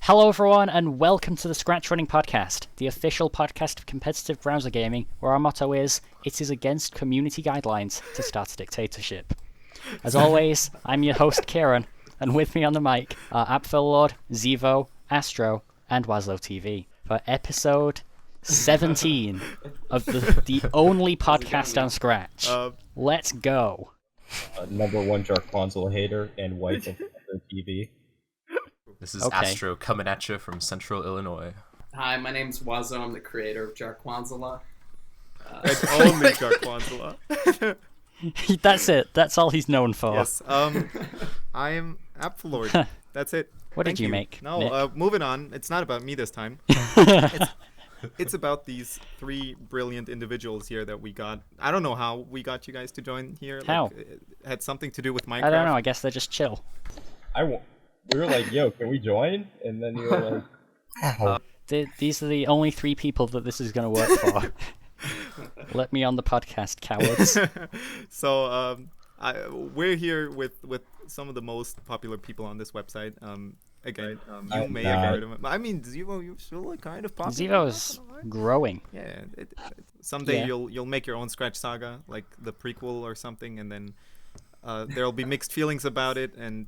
Hello everyone and welcome to the ScratchRunning Podcast, the official podcast of competitive browser gaming, where our motto is, it is against community guidelines to start a dictatorship. As always, I'm your host Kieran, and with me on the mic are Apfellord, Zevo, Astro, and WazzoTV for episode 17 of the only podcast on Scratch. Let's go. Number one Jarquanzel hater and wife of TV. This is Astro coming at you from Central Illinois. Hi, my name's Wazzo. I'm the creator of Jarquanzela. It's only Jarquanzela. That's it. That's all he's known for. Yes. I am Apfellord. That's it. What Thank did you make? No, moving on. It's not about me this time. It's about these three brilliant individuals here that we got. I don't know how we got you guys to join here. How? Like, it had something to do with Minecraft. I don't know. I guess they're just chill. We were like, yo, can we join? And then you were like, These are the only three people that this is going to work for. Let me on the podcast, cowards. So we're here with some of the most popular people on this website. Again, you may have heard of him. I mean, Zevo, you're still like kind of popular. Zevo is growing. Yeah. Someday you'll make your own Scratch Saga, like the prequel or something, and then there'll be mixed feelings about it, and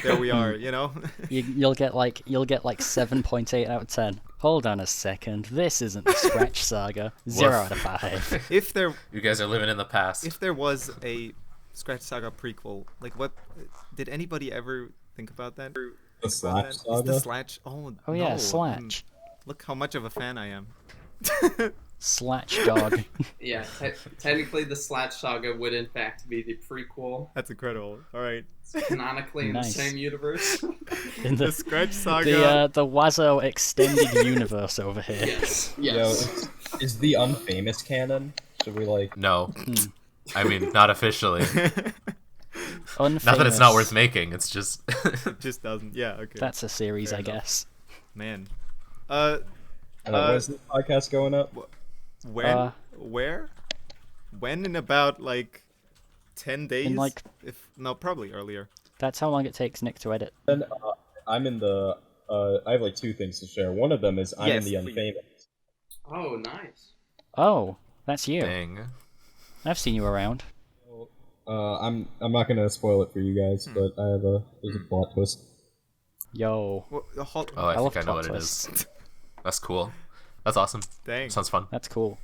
there we are, you know. You'll get like 7.8 out of 10. Hold on a second. This isn't the Scratch Saga. 0 out of 5. If there, You guys are living in the past. if there was a Scratch Saga prequel, like what did anybody ever think about that? the Slash Is Saga? the Slash? Oh yeah, no. Slash. Look how much of a fan I am. Slash dog. Yeah, technically the Scratch Saga would in fact be the prequel, That's incredible. All right, canonically in Nice. the same universe. In the the Scratch Saga. the Wazzo extended universe over here. Yes, Yo, yes. is the unfamous canon? Should we like? No. I mean, not officially. Unfamous. Not that it's not worth making, it's just... Just doesn't. Yeah. Okay. That's a series, Fair I enough. guess. Man. When's the podcast going up? When? Where? When? In about like 10 days? like- probably earlier. That's how long it takes Nick to edit. Then I'm in the. I have like two things to share. One of them is I'm Yes, in the please. unfamous. Oh, nice. Oh, that's you. Dang. I've seen you around. I'm not gonna spoil it for you guys, but there's a plot twist. Yo, Well, Oh, I love think I know plot what it twists. is. That's cool. That's awesome. Dang. Sounds fun. That's cool.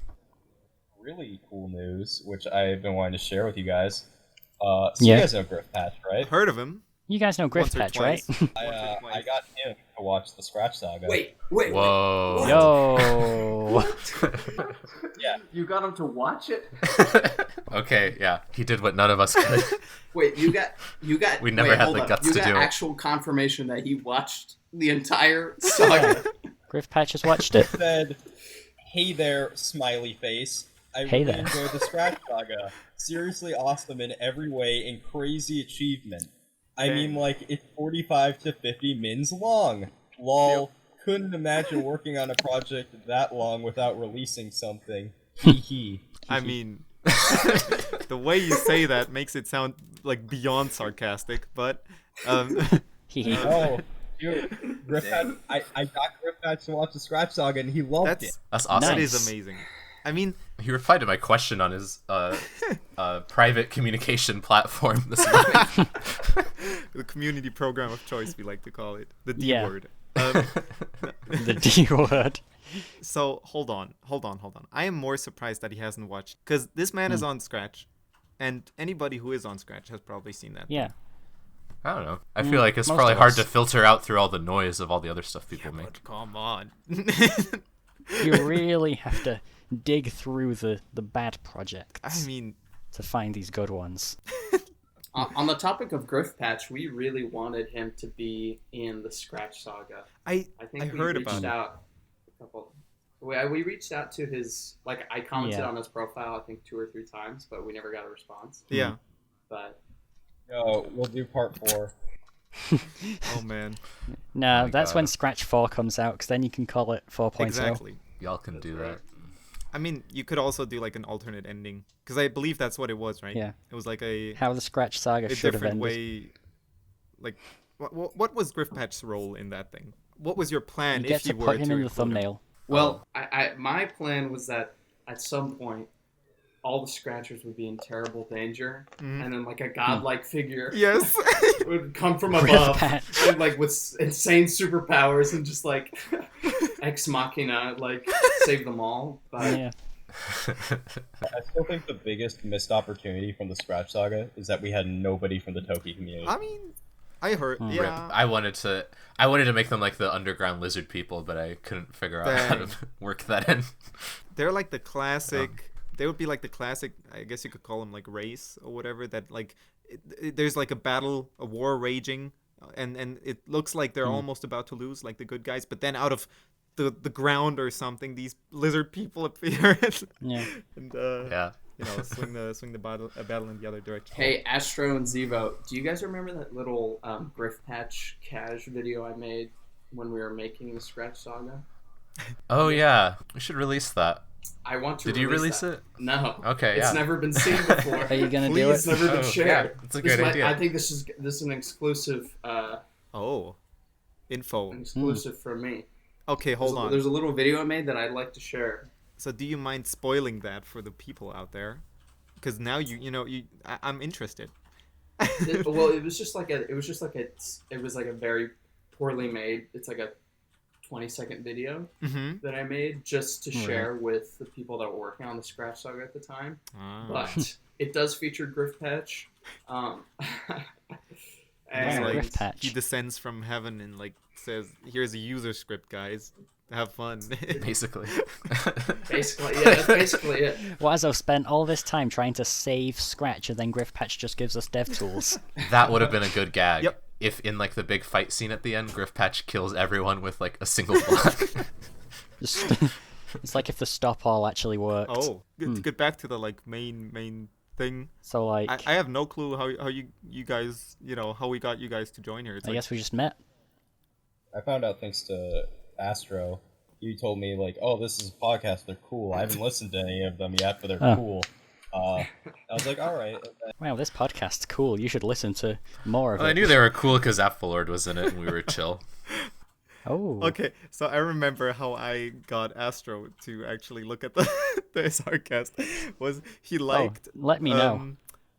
Really cool news, which I've been wanting to share with you guys. So you Yeah. guys know Griff Patch, right? Heard of him. You guys know Griff Once or Patch, right? twice. I got him to watch the Scratch Saga. Wait. Whoa. Yo. Yeah. You got him to watch it? Okay, yeah. He did what none of us could. Wait, you got. We never wait, had hold the up. guts you to got do it. actual confirmation that he watched the entire saga. Griff Patch has watched it. Said, "Hey there, smiley face. I Hey really there." enjoyed the Scratch Saga. Seriously awesome in every way and crazy achievement. I mean, like, it's 45 to 50 mins long. Lol. Couldn't imagine working on a project that long without releasing something. Hee hee. I mean, the way you say that makes it sound like beyond sarcastic, but Hee Oh, dude, Griff Patch, I got Griff Patch to watch the Scratch Saga and he loved it. That's awesome. that Nice. is amazing. I mean, He replied to my question on his private communication platform this morning. the community program of choice, we like to call it, the D Yeah. word. The D word. So hold on. I am more surprised that he hasn't watched, because this man is on Scratch, and anybody who is on Scratch has probably seen that. Yeah. I don't know. I feel like it's most probably of hard us. to filter out through all the noise of all the other stuff people make. But come on. You really have to dig through the bad projects I mean, to find these good ones. On the topic of Griff Patch, we really wanted him to be in the Scratch Saga. I think we heard reached about it. out a couple. We reached out to his, like, I commented Yeah. on his profile I think 2 or 3 times, but we never got a response. Yeah. But Yo, we'll do part 4. Oh man. No, my that's God. when Scratch 4 comes out, because then you can call it 4.0. Exactly. Y'all can do that. I mean, you could also do like an alternate ending, because I believe that's what it was, right? Yeah. It was like a How the Scratch Saga should have different ended. way. Like, what was Griff Patch's role in that thing? what was your plan You get if to you were put him to in the include him? thumbnail. Well, my plan was that at some point, all the Scratchers would be in terrible danger, and then like a godlike figure Yes. would come from Griff above, Patch. and, like with insane superpowers, and just like ex machina, like save them all. But Yeah. I still think the biggest missed opportunity from the Scratch Saga is that we had nobody from the Toki community. I mean, I heard. Hmm. Yeah. I wanted to make them like the underground lizard people, but I couldn't figure out how to Dang. work that in. They're like the classic. They would be like the classic. I guess you could call them like race or whatever. That like, there's like a war raging, and it looks like they're almost about to lose, like the good guys. But then out of the ground or something, these lizard people appear. Yeah. And Yeah. swing the battle in the other direction. hey, Astro and Zevo, do you guys remember that little Griff Patch cache video I made when we were making the Scratch Saga? Oh yeah, we should release that. I want to. Did you release that. it? No. Okay, It's yeah. never been seen before. Are you gonna do It's it? never been Oh, shared. yeah, that's a This great might- idea. I think this is an exclusive Info. from me. Okay, hold on. There's a little video I made that I'd like to share. So do you mind spoiling that for the people out there? Because now I'm interested. It was like a very poorly made. It's like a 20-second video Mm-hmm. that I made just to share with the people that were working on the Scratch Saga at the time. But it does feature Griff Patch. It's Wow, like Griff Patch. he descends from heaven and like says, "Here's a user script, guys. Have fun." Basically. Basically, yeah, that's basically it. Wazzo spent all this time trying to save Scratch, and then Griff Patch just gives us dev tools. That would have been a good gag. Yep. If in like the big fight scene at the end, Griff Patch kills everyone with like a single block. Just, it's like if the stop all actually worked. Oh, to get back to the like main thing. So like, I have no clue how you guys how we got you guys to join here. It's I like, guess we just met. I found out thanks to Astro. You told me like, "Oh, this is a podcast. They're cool." I haven't listened to any of them yet, but they're Oh. cool. I was like, "All right." Wow, this podcast's cool. You should listen to more of Well, I it. knew they were cool because Apfellord was in it and we were chill. Oh. Okay, so I remember how I got Astro to actually look at the SRCast. Was he liked? let me know.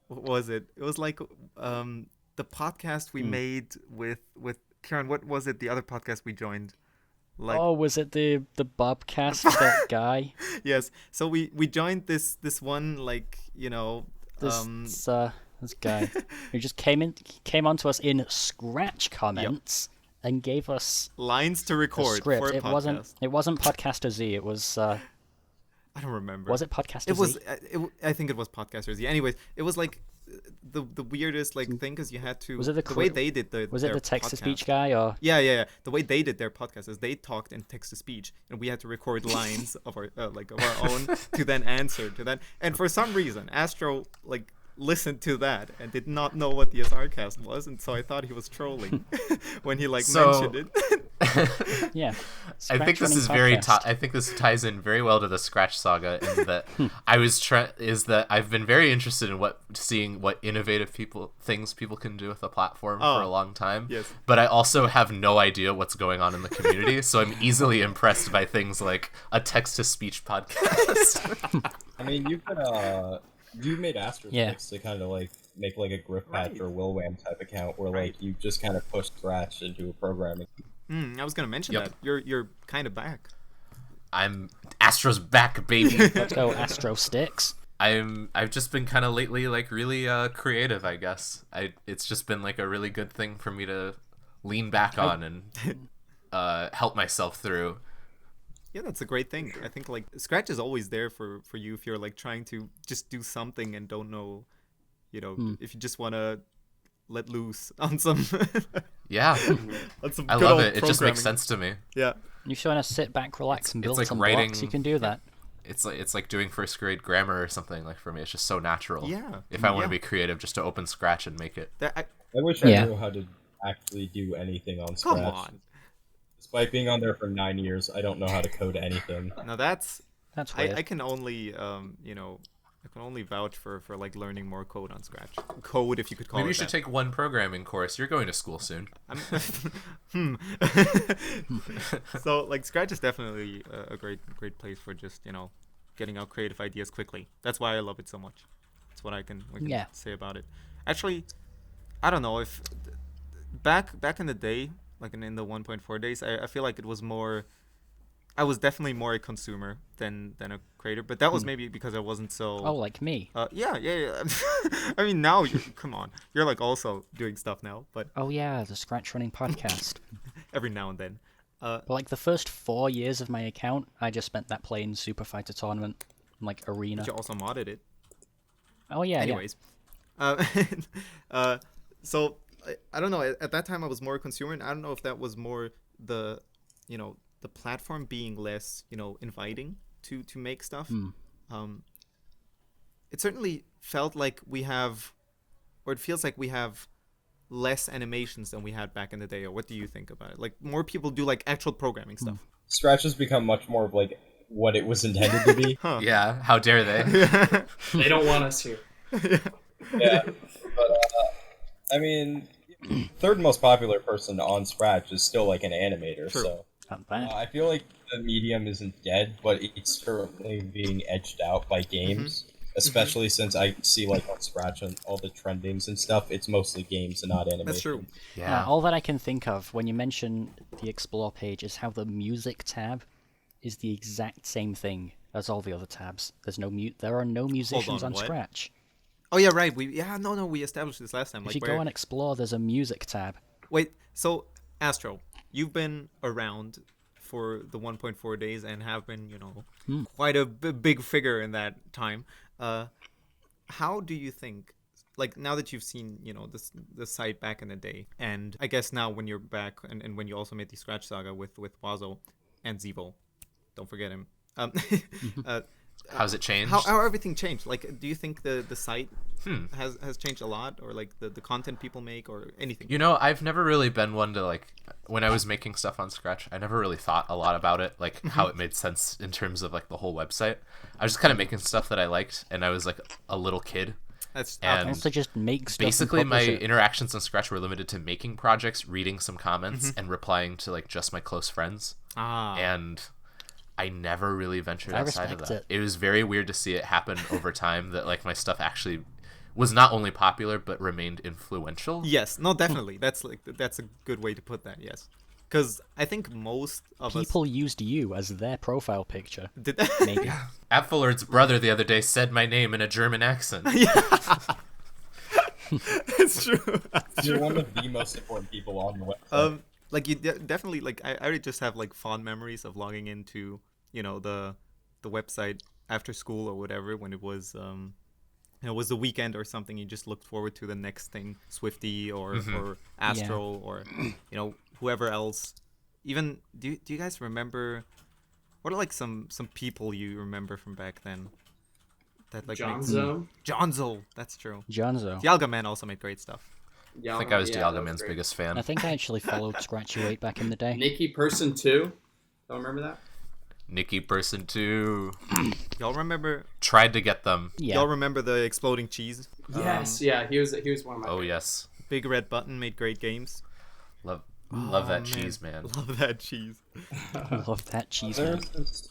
What was it? It was like the podcast we made with Karen. What was it? The other podcast we joined. Like, Oh, was it the Bobcast that guy? yes. So we joined this one like This guy who just came onto us in Scratch comments and gave us lines to a record script. for a It podcast. wasn't Podcaster Z. It was I don't remember. was it Podcaster It was. Z? I think it was Podcasters. Yeah. Anyways, it was like the weirdest like thing because you had to. Was it the way cri- they did Was it their the text to podcast. speech guy or? Yeah. The way they did their podcast is they talked in text to speech, and we had to record lines of our of our own to then answer to that. And for some reason, Astro like listened to that and did not know what the SRcast was, and so I thought he was trolling when he mentioned it. Yeah. I think this ScratchRunning is very. Podcast. I think this ties in very well to the Scratch Saga in that I've been very interested in seeing what innovative things people can do with a platform for a long time. Yes. But I also have no idea what's going on in the community, so I'm easily impressed by things like a text-to-speech podcast. I mean, you could you made Astro Yeah. to kind of like make like a Griff Patch or Willwam type account where like you just kind of push Scratch into a programming. I was gonna mention Yep. that you're kind of back. I'm Astro's back, baby. Let's go Astro Sticks. I've just been kind of lately like really creative, I guess. It's just been like a really good thing for me to lean back on and help myself through. Yeah, that's a great thing. I think like Scratch is always there for you if you're like trying to just do something and don't know, if you just want to let loose on some Yeah, on some I good love old it. It just makes programming. sense to me. Yeah. You just want to sit back, relax, and It's build like some writing- blocks. You can do that. It's like doing first grade grammar or something. Like for me, it's just so natural. Yeah. If I want Yeah. to be creative, just to open Scratch and make it. That, I wish Yeah. I knew how to actually do anything on come Scratch. on. Despite being on there for 9 years, I don't know how to code anything. Now that's That's weird. I can only I can only vouch for like learning more code on Scratch. Code, if you could call Maybe it you should that. take one programming course. You're going to school soon. So like Scratch is definitely a great place for just getting out creative ideas quickly. That's why I love it so much. That's what I can say about it. Actually, I don't know if back in the day, like in the 1.4 days, I feel like it was more. I was definitely more a consumer than a creator, but that was maybe because I wasn't so. Oh, like me. Yeah. I mean, now come on, you're like also doing stuff now, but Oh yeah, the ScratchRunning Podcast. every now and then. But like the first 4 years of my account, I just spent that playing Super Fighter Tournament, like Arena. But you also modded it. Oh yeah. Anyways, so I don't know. At that time, I was more a consumer, and I don't know if that was more the the platform being less inviting to make stuff. It certainly felt like we have, or it feels like we have less animations than we had back in the day. Or what do you think about it? Like more people do like actual programming stuff. Scratch has become much more of like what it was intended to be. Huh. Yeah, how dare they? They don't want us here. Yeah, but I mean, third most popular person on Scratch is still like an animator. True. So Not bad. I feel like the medium isn't dead, but it's currently being edged out by games. Especially since I see like on Scratch and all the trendings and stuff, it's mostly games and not animation. That's true. Yeah. All that I can think of when you mention the Explore page is how the music tab is the exact same thing as all the other tabs. There are no musicians on what? Scratch. Oh yeah, right. We established this last time. If Like you go on Explore, there's a music tab. Wait, so Astro, you've been around for the 1.4 days and have been, quite a big figure in that time. How do you think, like now that you've seen, the site back in the day, and I guess now when you're back and when you also made the Scratch Saga with Wazzo and Zevo, don't forget him. How's it changed? How everything changed? Like, do you think the site has changed a lot, or like the content people make, or anything? I've never really been one to like when I was making stuff on Scratch. I never really thought a lot about it, like how it made sense in terms of like the whole website. I was just kind of making stuff that I liked, and I was like a little kid. That's And Also, just make stuff. Basically, and my publish it. interactions on Scratch were limited to making projects, reading some comments, and replying to like just my close friends. And I never really ventured I outside of respect that. it. It was very weird to see it happen over time. That like my stuff actually was not only popular but remained influential. Yes, no, definitely. That's a good way to put that. Yes, because I think most of People used you as their profile picture. us did that. Maybe. Apfellord's brother the other day said my name in a German accent. It's true. You're one of the most important people on the website. Like you definitely like I already just have like fond memories of logging into the website after school or whatever when it was it was the weekend or something. You just looked forward to the next thing, Swifty or Astro or whoever else. Even do you guys remember what are like some people you remember from back then? That like Jonzo, that's true. Jonzo. Dialga Man also made great stuff. I think I was Dialga Man's biggest fan. I think I actually followed Scratchy8 back in the day. Nikki Person 2. Don't remember that? Nikki Person 2. Y'all remember? Tried to get them. Yeah. Y'all remember the exploding cheese? Yes, yeah, he was one of my Oh favorites. yes. Big Red Button made great games. Love that man. cheese, man. Love that cheese. I love that cheese. Man. There's this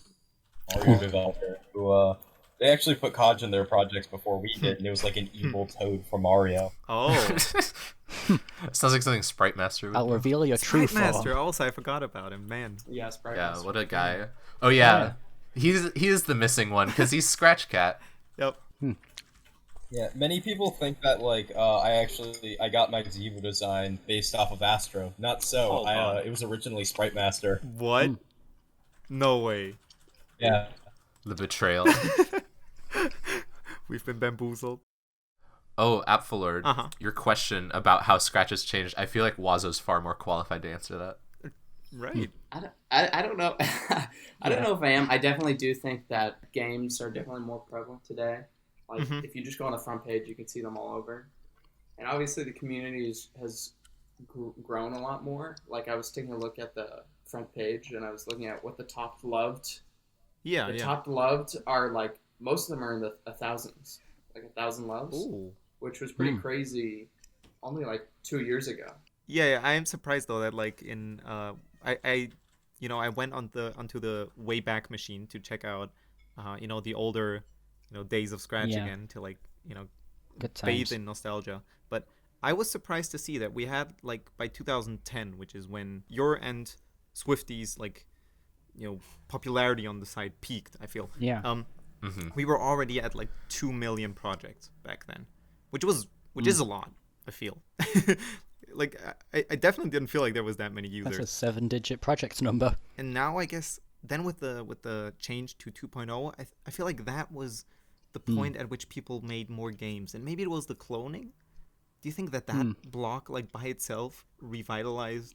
Mario developer who they actually put Kaj in their projects before we did, and it was like an evil Toad from Mario. Oh, Sounds like something Sprite Master would I'll do. reveal your true Sprite form. Master. Also, I forgot about him. Man. Yeah, Sprite Yeah, Master. what a guy. Oh yeah. He is the missing one because he's Scratch Cat. Yep. Yeah, many people think that like I got my Zevo design based off of Astro. Not so. Hold on. It was originally Sprite Master. What? No way. Yeah. The betrayal. We've been bamboozled. Oh, Apfellord, Uh-huh. your question about how Scratch has changed, I feel like Wazzo's far more qualified to answer that. Right. I don't know. I don't know if I am. I definitely do think that games are definitely more prevalent today. Like, if you just go on the front page, you can see them all over. And obviously the community has grown a lot more. Like, I was taking a look at the front page, and I was looking at what the top loved. Yeah, The yeah. top loved are, like, most of them are in the thousands, like 1,000 loves, Ooh. which was pretty crazy only like 2 years ago. Yeah, I am surprised though that like in I went onto the Wayback Machine to check out the older days of Scratch Yeah. again to like Good bathe times. in nostalgia. But I was surprised to see that we had like by 2010, which is when your and Swifty's like popularity on the site peaked. I feel Yeah. we were already at like 2 million projects back then, which is a lot. I feel like I definitely didn't feel like there was that many users. That's a 7-digit project number. And now I guess then with the change to 2.0, I feel like that was the point at which people made more games, and maybe it was the cloning. Do you think that block like by itself revitalized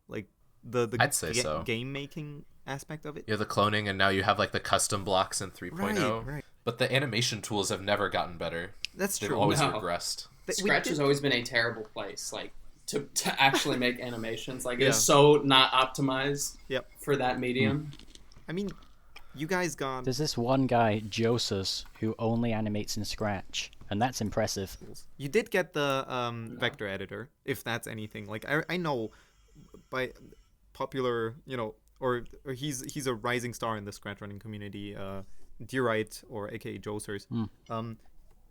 like the I'd say so. game making aspect of it? Yeah, the cloning, and now you have like the custom blocks in 3.0. Right. But the animation tools have never gotten better. That's They've true. always No. regressed. Scratch has always been a terrible place, like to actually make animations. Like Yeah. it's so not optimized Yep. for that medium. I mean, you guys got There's this one guy, Josus, who only animates in Scratch, and that's impressive. You did get the vector editor, if that's anything. Like I know by popular, or he's a rising star in the Scratch running community, Deerite or aka Josers.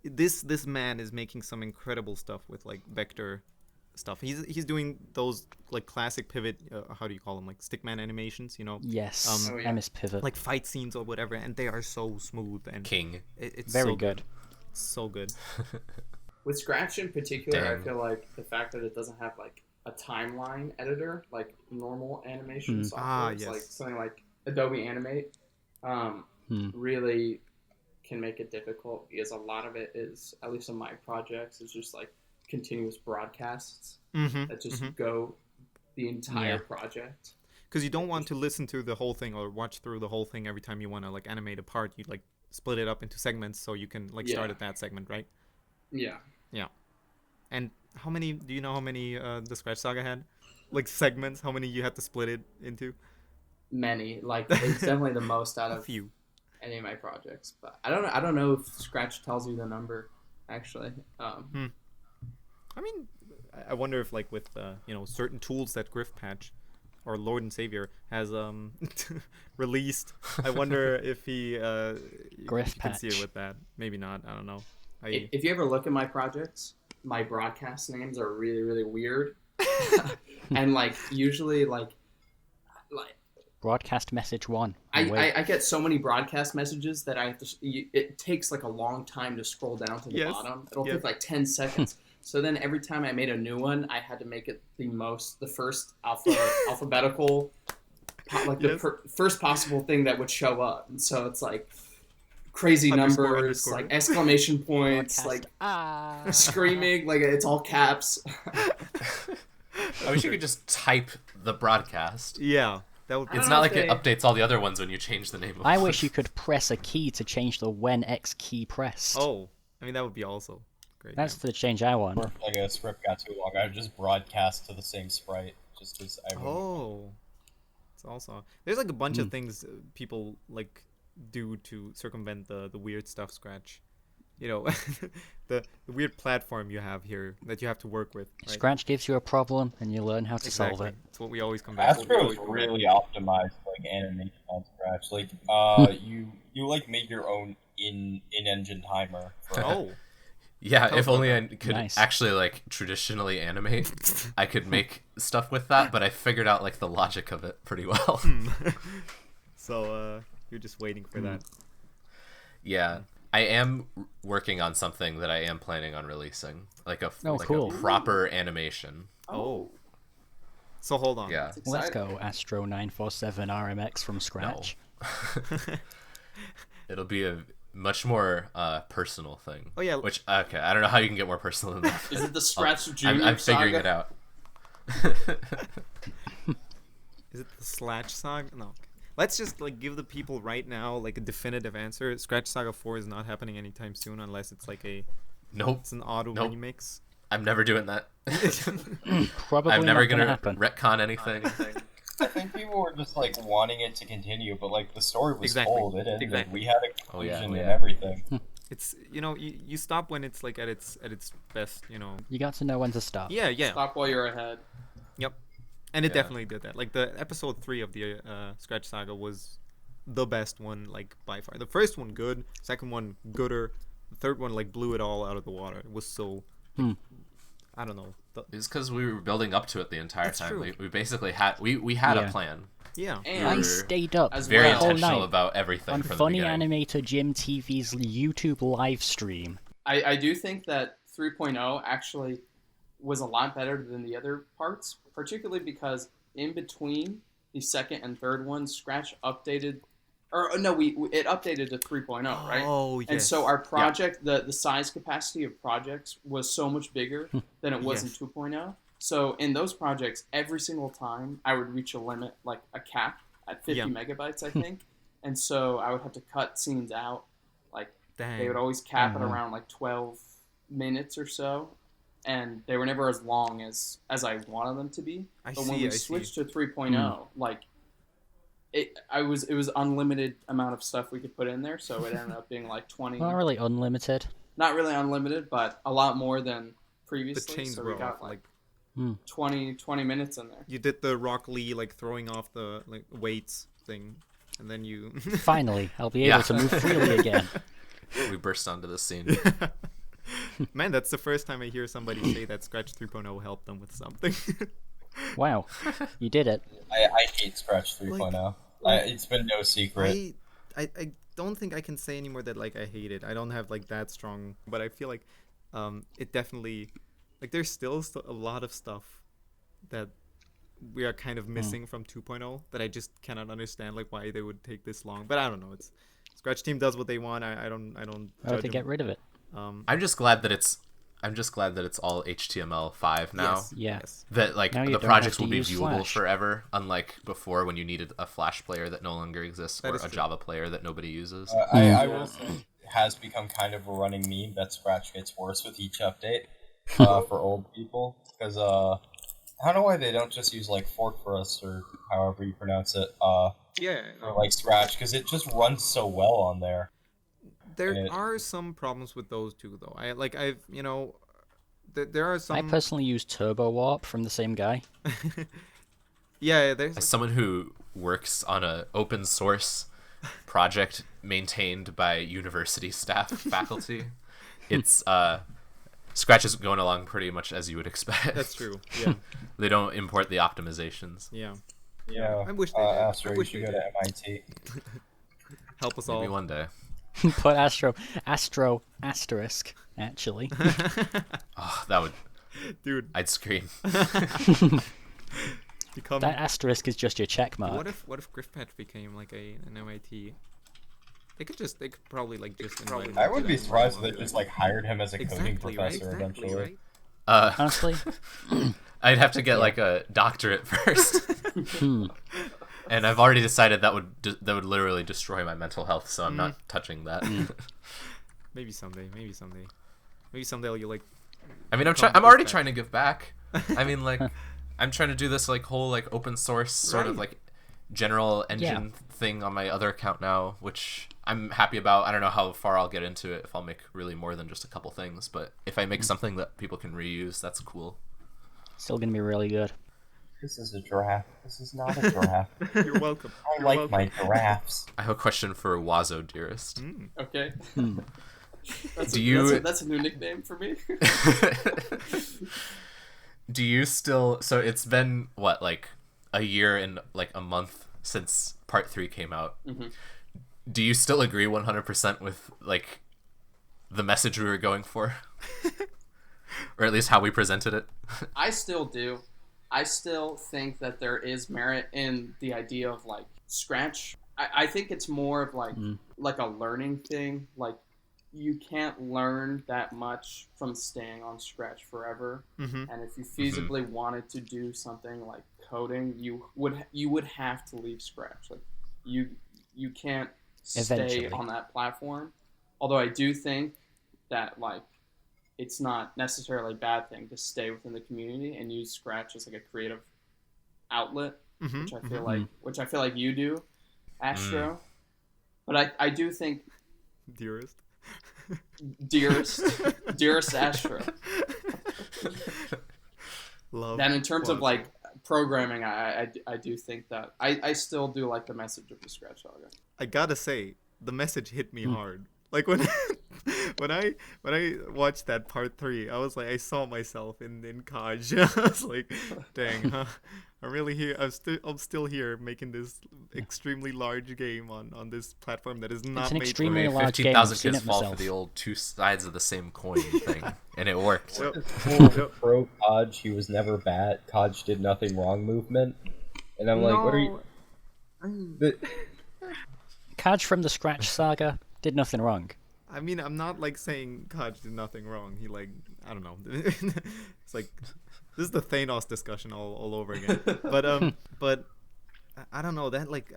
This man is making some incredible stuff with like vector stuff. He's doing those like classic pivot, how do you call them, like stickman animations, Yes, yeah. MS Pivot. like fight scenes or whatever, and they are so smooth and King. it's Very so good. so good. With Scratch in particular, Dang. I feel like the fact that it doesn't have like a timeline editor like normal animation software, Ah, it's yes. like something like Adobe Animate, really can make it difficult because a lot of it is, at least on my projects, is just like continuous broadcasts that just go the entire project. Because you don't want to listen to the whole thing or watch through the whole thing every time you want to like animate a part. You like split it up into segments so you can like start Yeah. at that segment, right? Yeah. And do you know how many the Scratch Saga had? Like segments, how many you had to split it into? Many. Like it's definitely the most out A of few. any of my projects. But I don't know if Scratch tells you the number actually. I mean, I wonder if like with certain tools that Griff Patch or Lord and Savior has released, I wonder if he Griff you can see it Patch. with that. Maybe not. I don't know. If you ever look at my projects, my broadcast names are really, really weird. And like usually like Broadcast message 1. I get so many broadcast messages that I have to. It takes like a long time to scroll down to the Yes. bottom. It'll Yep. take like 10 seconds. So then every time I made a new one, I had to make it the first alphabetical, like the Yes. first possible thing that would show up. And so it's like crazy Underscore, numbers, underscore. like exclamation points, Broadcast, like screaming, like it's all caps. I wish you could just type the broadcast. Yeah, that would be. It's don't not know like if it updates all the other ones when you change the name of I one. wish you could press a key to change the when X key pressed. Oh, I mean that would be also great. That's the change I want. Like a script got too long, I would just broadcast to the same sprite, just as I would. Oh, it's also there's like a bunch of things people like do to circumvent the weird stuff Scratch. The weird platform you have here that you have to work with. Right? Scratch gives you a problem, and you learn how to solve it. That's what we always come back to. Astro is really optimized like animation on Scratch. Like, you like make your own in-engine timer. For, Oh, Yeah, Tell if us only I about could Nice. actually like traditionally animate, I could make stuff with that, but I figured out like the logic of it pretty well. so you're just waiting for that. Yeah, I am working on something that I am planning on releasing, like a cool. a proper animation. Oh. So hold on. Yeah. Let's go Astro947 RMX from Scratch. It'll be a much more personal thing. Oh, yeah. Which okay, I don't know how you can get more personal than that. Is it the Scratch Junior I'm figuring Saga? it out. Is it the Slash Saga? No. Let's just like give the people right now like a definitive answer. Scratch Saga 4 is not happening anytime soon unless it's like Nope, it's an auto Nope. remix. I'm never doing that. Probably I'm never not gonna gonna happen. retcon anything. I think people were just like wanting it to continue, but like the story was Exactly. told. It ended. Exactly. We had a Oh, yeah, conclusion yeah. and everything. It's you stop when it's like at its best. You got to know when to stop. Yeah, yeah. Stop while you're ahead. Yep. And it Yeah. definitely did that. Like the episode 3 of the Scratch Saga was the best one, like by far. The first one good, second one gooder, the third one like blew it all out of the water. It was so I don't know. It's because we were building up to it the entire That's time. true. We basically had we had Yeah. a plan. Yeah. And I You're stayed up as Very well. the whole intentional night about everything on from Funny the beginning. Animator Jim TV's YouTube live stream. I do think that 3.0 actually was a lot better than the other parts, particularly because in between the second and third one, Scratch updated, or no, it updated to 3.0, right? Oh, yes. And so our project, the size capacity of projects was so much bigger than it was Yes. in 2.0. So in those projects, every single time I would reach a limit, like a cap at 50 Yeah. megabytes, I think. And so I would have to cut scenes out. Like Dang. they would always cap it Mhm. around like 12 minutes or so. And they were never as long as I wanted them to be. I But see, when we I see. switched to 3.0, like it was unlimited amount of stuff we could put in there, so it ended up being like 20. Not really unlimited. Not really unlimited, but a lot more than The previously. chains So were we got off. like Like 20 minutes in there. you did the Rock Lee like throwing off the like weights thing, and then you. Finally, I'll be Yeah. able to move freely again. We burst onto the scene. Man, that's the first time I hear somebody say that Scratch 3.0 helped them with something. Wow, you did it. I hate Scratch 3.0. It's been no secret. I don't think I can say anymore that like I hate it. I don't have like that strong, but I feel like it definitely like there's still a lot of stuff that we are kind of missing from 2.0 that I just cannot understand like why they would take this long. But I don't know. It's Scratch Team does what they want. I don't Why would judge they them. get rid of it? I'm just glad that it's all HTML5 now. Yes, Yeah. yes. That like Now you the don't projects have to will be use viewable Flash. forever, unlike before when you needed a Flash player that no longer exists That or is a true. Java player that nobody uses. I will say it has become kind of a running meme that Scratch gets worse with each update for old people. Because I don't know why they don't just use like Fork for Us or however you pronounce it Yeah. for like Scratch, because it just runs so well on there. There it- are some problems with those too, though. There are some. I personally use Turbo Warp from the same guy. Yeah, there's. As someone who works on a open source project maintained by university staff faculty, it's Scratch is going along pretty much as you would expect. That's true. Yeah. They don't import the optimizations. Yeah. Yeah, I wish they did. Astro, I you wish should they go did. to MIT. Help us Maybe all. one day. Put Astro asterisk, actually. Oh, that would Dude, I'd scream. become. That asterisk is just your check mark. What if Griffpatch became like an MIT? They could probably like just invite him I to wouldn't be that. surprised if they just like hired him as a coding Exactly, right? professor Exactly, eventually. right? Honestly, I'd have to get like a doctorate first. And I've already decided that would literally destroy my mental health, so I'm not touching that. Maybe someday. Maybe someday. Maybe someday you'll like. I mean, I'm Become already Griffpatch. trying to give back. I mean, like, I'm trying to do this like whole like open source sort of Right. like general engine thing on my other account now, which I'm happy about. I don't know how far I'll get into it, if I'll make really more than just a couple things, but if I make something that people can reuse, that's cool. still gonna be really good. This is a giraffe. This is not a giraffe. You're welcome. I You're like welcome. my giraffes. I have a question for Wazzo, dearest. Okay. Hmm. That's a new nickname for me. Do you still? So it's been what, like a year and like a month since Part 3 came out. Mhm. Do you still agree 100% with like the message we were going for, or at least how we presented it? I still do. I still think that there is merit in the idea of like Scratch. I think it's more of like a learning thing. Like you can't learn that much from staying on Scratch forever. Mm-hmm. And if you feasibly wanted to do something like coding, you would have to leave Scratch. Like you can't stay Eventually. on that platform. Although I do think that like it's not necessarily a bad thing to stay within the community and use Scratch as like a creative outlet. which I feel like you do, Astro. But I do think Dearest Astro. Love. Then in terms of like programming, I do think that I still do like the message of the Scratch Saga. I gotta say, the message hit me hard. Like when when I watched that part 3, I was like, I saw myself in Kaj. I was like, dang, huh? I'm really here. I'm still here making this extremely large game on this platform that is not made for me. extremely large game. 15,000 I've seen kids it fall myself. for the old two sides of the same coin thing, and it worked. Pro Kaj, he was never bad. Kaj did nothing wrong movement, and I'm like, what are you? Kaj from the Scratch Saga did nothing wrong. I mean, I'm not like saying Kaj did nothing wrong. He like, I don't know. It's like this is the Thanos discussion all over again. But I don't know that like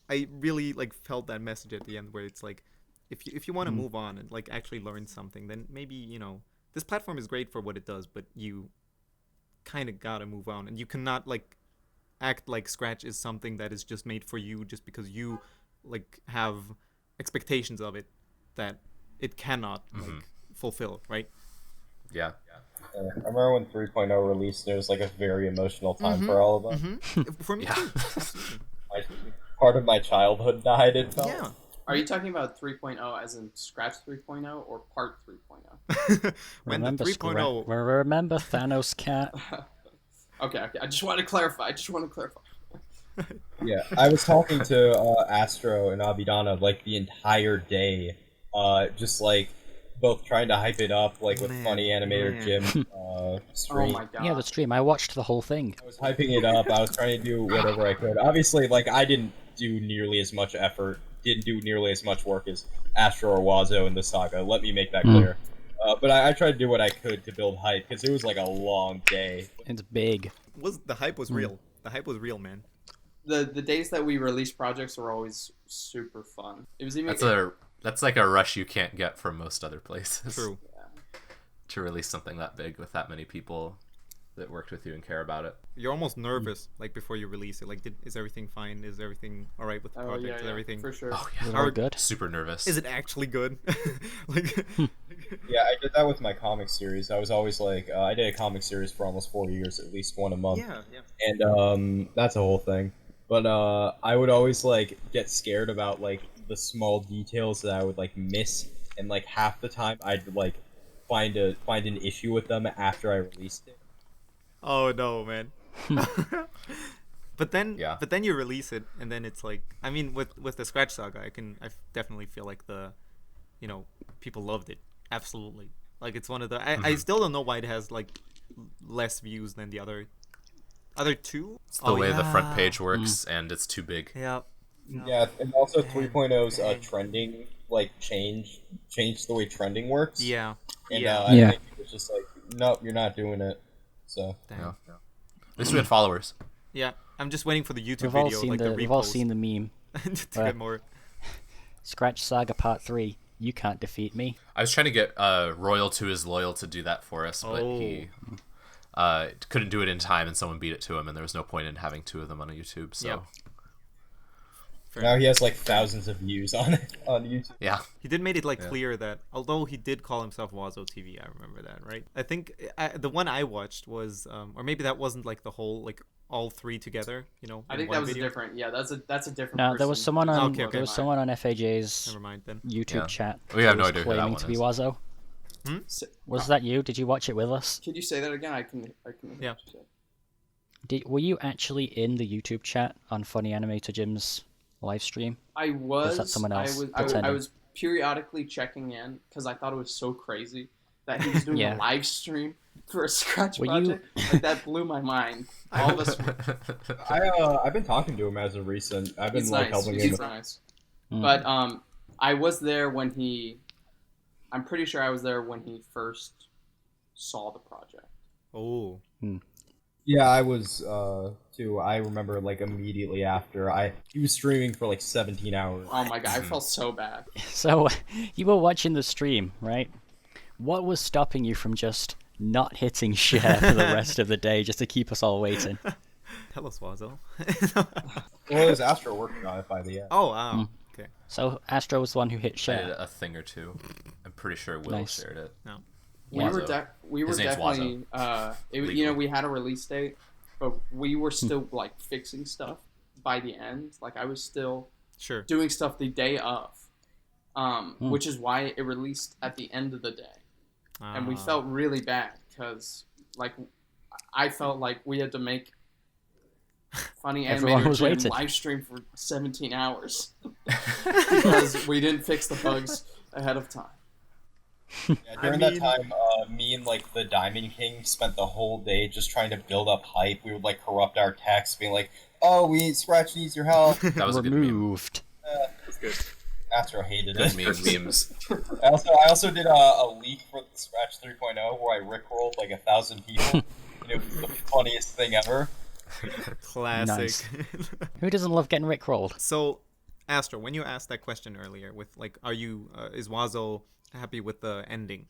I really like felt that message at the end where it's like if you want to move on and like actually learn something, then maybe this platform is great for what it does, but you kind of gotta move on, and you cannot like act like Scratch is something that is just made for you just because you like have expectations of it that it cannot like fulfill, right? Yeah. I remember when 3.0 released, it was like a very emotional time for all of us. For me too. Absolutely. Part of my childhood died, it felt. Yeah. Are you talking about 3.0 as in Scratch 3.0 or Part 3.0? When the 3.0 Remember Thanos Cat? Okay. I just want to clarify. Yeah, I was talking to Astro and Abidana like the entire day, just like both trying to hype it up, like with funny animator Jim stream. Oh my god. Yeah, the stream. I watched the whole thing. I was hyping it up. I was trying to do whatever I could. Obviously, like I didn't do nearly as much effort, didn't do nearly as much work as Astro or Wazzo in the saga. Let me make that clear. But I tried to do what I could to build hype because it was like a long day. It's big. The hype was real. The hype was real, man. The days that we release projects were always super fun. It was even That's like a rush you can't get from most other places. True. To release something that big with that many people that worked with you and care about it. You're almost nervous, like before you release it. Like, is everything fine? Is everything all right with the project? Is everything for sure. Oh Is yeah. it all good? Super nervous. Is it actually good? Like, Yeah, I did that with my comic series. I was always like, I did a comic series for almost 4 years, at least one a month. yeah. And that's a whole thing. But I would always like get scared about like the small details that I would like miss, and like half the time I'd like find an issue with them after I released it. Oh no, man. But then Yeah. you release it, and then it's like, I mean, with the Scratch Saga, I definitely feel like people loved it. Absolutely. Like, it's one of the I still don't know why it has like less views than the other two. It's the way the front page works, and it's too big. Yeah. Yeah, and also 3.0's trending like changed the way trending works. Yeah. And Yeah. I think it was just like, nope, you're not doing it. So Damn. Yeah. At least we had followers. Yeah. I'm just waiting for the YouTube We've all video, seen like the the we've all repost, seen the meme. to get more. Scratch Saga Part 3. You can't defeat me. I was trying to get Royal to his Loyal to do that for us, but he couldn't do it in time, and someone beat it to him, and there was no point in having two of them on YouTube. So Yep. now he has like thousands of views on YouTube. yeah. He did made it like clear that although he did call himself WazzoTV, I remember that, right? I think the one I watched was, or maybe that wasn't like the whole like all three together, I in think one that was video. different. Yeah, that's a different. No, there was person. someone on Okay. there was someone on FAJ's Never mind then. YouTube Yeah. chat. We have who no was idea who that claiming one to be is. Wazzo. Was that you? Did you watch it with us? Could you say that again? I can. Yeah. Were you actually in the YouTube chat on Funny Animator Jim's live stream? I was. that someone else I pretending? was periodically checking in because I thought it was so crazy that he was doing Yeah. a live stream for a Scratch Were you- project. Like, that blew my mind. All of us. I've been talking to him as of recent. I've been He's like nice. helping He's him. nice. Mm. But I was there when he. I'm pretty sure I was there when he first saw the project. Oh. Yeah, I was too. I remember like immediately after he was streaming for like 17 hours. Oh my god, I felt so bad. So you were watching the stream, right? What was stopping you from just not hitting share for the rest of the day just to keep us all waiting? Tell us, Wazzo. Well, it was Astro working on it by the end. Oh, wow. Okay. So Astro was the one who hit I did share. a thing or two. I'm pretty sure Will Nice. shared it. No. We were His name's definitely Legally. we had a release date, but we were still like fixing stuff by the end. Like I was still Sure. doing stuff the day of, which is why it released at the end of the day, and we felt really bad because like I felt like we had to make funny Everyone animator was Jim waiting. live stream for 17 hours because we didn't fix the bugs ahead of time. Yeah, during I mean- that time, me and like the Diamond King spent the whole day just trying to build up hype. We would like corrupt our text, being like, "Oh, Scratch needs your help." That was a good meme. Removed. Astro hated Good it. memes. I also did a leak for the Scratch 3.0 where I rickrolled like 1,000 people. And it was the funniest thing ever. Classic. Nice. Who doesn't love getting rickrolled? So, Astro, when you asked that question earlier, with like, are you is Wazzo happy with the ending?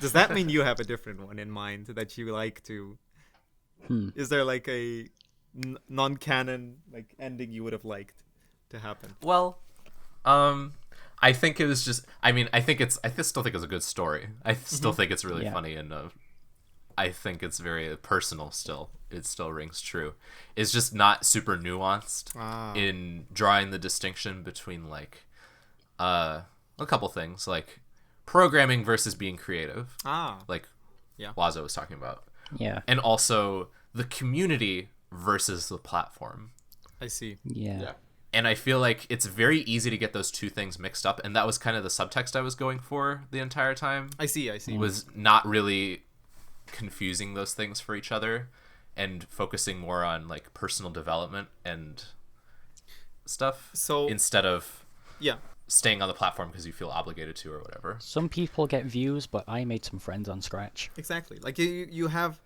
Does that mean you have a different one in mind that you like to? Is there like a non-canon like ending you would have liked to happen? Well, I think it was just. I mean, I still think it's a good story. I still think it's really Yeah. funny, and I think it's very personal. Still, it still rings true. It's just not super nuanced in drawing the distinction between like a couple things like programming versus being creative, like Yeah. Wazzo was talking about, Yeah. and also the community versus the platform. I see. Yeah. And I feel like it's very easy to get those two things mixed up, and that was kind of the subtext I was going for the entire time. I see. Was not really confusing those things for each other and focusing more on like personal development and stuff, So- instead of Yeah. staying on the platform because you feel obligated to or whatever. Some people get views, but I made some friends on Scratch. Exactly. Like you have.